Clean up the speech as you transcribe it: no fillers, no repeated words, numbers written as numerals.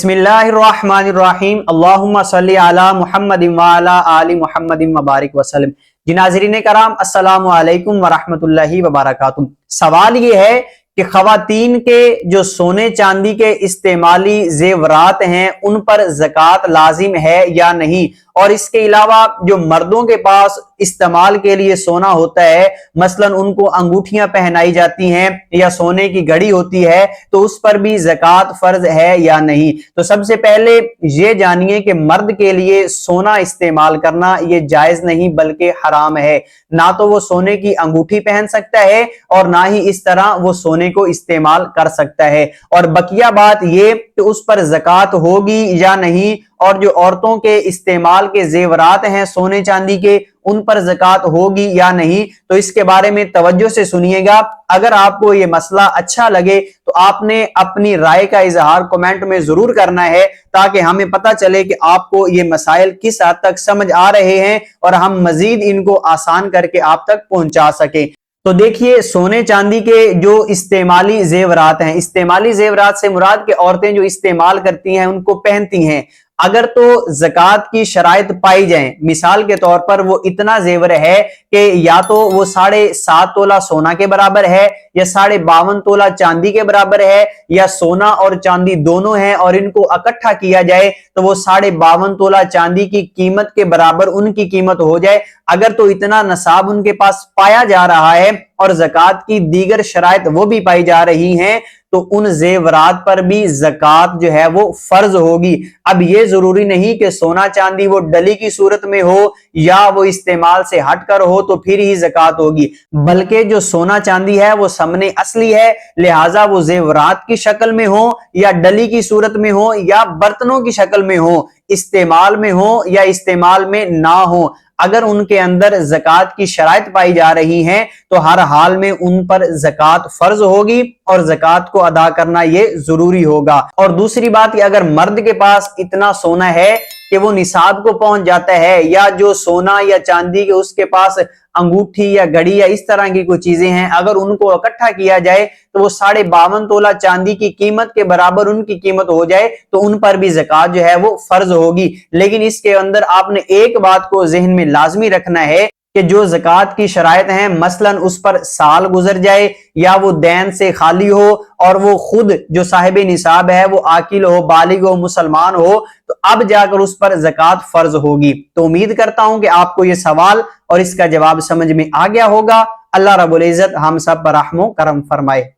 बिस्मिल्लाहिर्रहमानिर्रहीम अल्लाहुम्मा सल्ली अला मुहम्मद व अला आलि मुहम्मद व बारिक वसल्लम। जी नाज़रीन कराम, अस्सलामु अलैकुम व रहमतुल्लाहि व बरकातुहू। सवाल ये है कि ख़वातीन के जो सोने चांदी के इस्तेमाली जेवरात हैं उन पर ज़कात लाजिम है या नहीं, और इसके अलावा जो मर्दों के पास इस्तेमाल के लिए सोना होता है, मसलन उनको अंगूठियां पहनाई जाती हैं या सोने की घड़ी होती है, तो उस पर भी ज़कात फर्ज है या नहीं। तो सबसे पहले ये जानिए कि मर्द के लिए सोना इस्तेमाल करना ये जायज नहीं बल्कि हराम है। ना तो वो सोने की अंगूठी पहन सकता है और ना ही इस तरह वो सोने को इस्तेमाल कर सकता है। और बकिया बात ये कि उस पर ज़कात होगी या नहीं, और जो औरतों के इस्तेमाल के जेवरात हैं सोने चांदी के, उन पर ज़कात होगी या नहीं, तो इसके बारे में तवज्जो से सुनिएगा। अगर आपको ये मसला अच्छा लगे तो आपने अपनी राय का इजहार कमेंट में जरूर करना है, ताकि हमें पता चले कि आपको ये मसाइल किस हद तक समझ आ रहे हैं और हम मजीद इनको आसान करके आप तक पहुंचा सके। तो देखिए, सोने चांदी के जो इस्तेमाली जेवरात हैं, इस्तेमाली जेवरात से मुराद के औरतें जो इस्तेमाल करती हैं उनको पहनती हैं, अगर तो ज़कात की शराइत पाई जाए, मिसाल के तौर पर वो इतना जेवर है कि या तो वो 7.5 तोला सोना के बराबर है, या 52.5 तोला चांदी के बराबर है, या सोना और चांदी दोनों हैं और इनको इकट्ठा किया जाए तो वो 52.5 तोला चांदी की कीमत के बराबर उनकी कीमत हो जाए। अगर तो इतना नसाब उनके पास पाया जा रहा है और ज़कात की दीगर शराइत वो भी पाई जा रही हैं, तो उन जेवरात पर भी ज़कात जो है वो फर्ज होगी। अब ये जरूरी नहीं कि सोना चांदी वो डली की सूरत में हो या वो इस्तेमाल से हटकर हो तो फिर ही ज़कात होगी, बल्कि जो सोना चांदी है वो सामने असली है, लिहाजा वो जेवरात की शक्ल में हो या डली की सूरत में हो या बर्तनों की शक्ल में हो, इस्तेमाल में हो या इस्तेमाल में ना हो, अगर उनके अंदर ज़कात की शराइत पाई जा रही हैं तो हर हाल में उन पर ज़कात फर्ज होगी और ज़कात को अदा करना ये जरूरी होगा। और दूसरी बात, अगर मर्द के पास इतना सोना है कि वो निसाब को पहुंच जाता है, या जो सोना या चांदी के उसके पास अंगूठी या घड़ी या इस तरह की कोई चीजें हैं, अगर उनको इकट्ठा किया जाए तो वो 52.5 तोला चांदी की कीमत के बराबर उनकी कीमत हो जाए, तो उन पर भी ज़कात जो है वो फर्ज होगी। लेकिन इसके अंदर आपने एक बात को ज़हन में लाजमी रखना है कि जो ज़कात की शराइत हैं, मसलन उस पर साल गुजर जाए या वो दैन से खाली हो और वो खुद जो साहिब निसाब है वो आकिल हो, बालिग हो, मुसलमान हो, तो अब जाकर उस पर ज़कात फर्ज होगी। तो उम्मीद करता हूं कि आपको ये सवाल और इसका जवाब समझ में आ गया होगा। अल्लाह रब्बुल इज्जत हम सब पर रहमो करम फरमाए।